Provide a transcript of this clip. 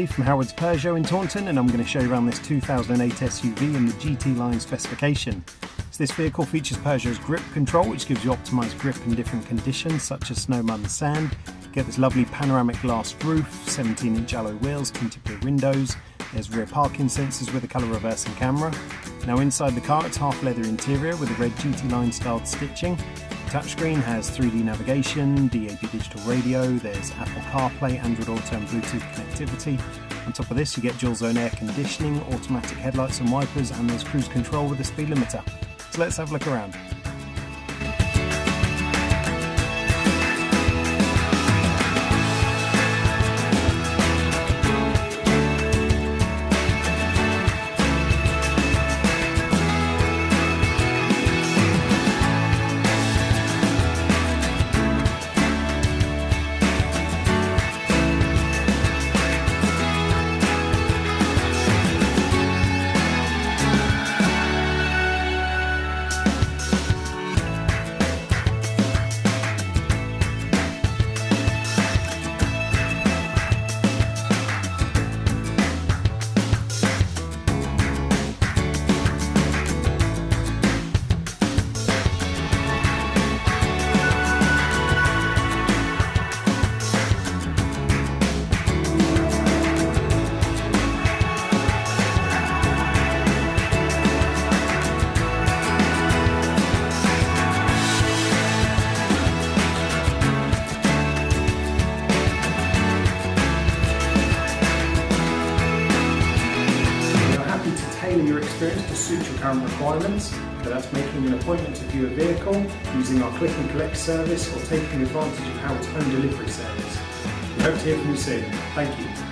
Andy from Howard's Peugeot in Taunton, and I'm going to show you around this 2008 SUV in the GT line specification. So this vehicle features Peugeot's grip control, which gives you optimised grip in different conditions such as snow, mud and sand. You get this lovely panoramic glass roof, 17-inch alloy wheels, tinted rear windows. There's rear parking sensors with a colour reversing camera. Now inside the car it's half leather interior with a red GT line styled stitching. Touchscreen has 3D navigation, DAB digital radio, there's Apple CarPlay, Android Auto and Bluetooth connectivity. On top of this you get dual zone air conditioning, automatic headlights and wipers, and there's cruise control with a speed limiter. So let's have a look around. Tailor your experience to suit your current requirements, whether that's making an appointment to view a vehicle, using our click and collect service, or taking advantage of Howard's home delivery service. We hope to hear from you soon. Thank you.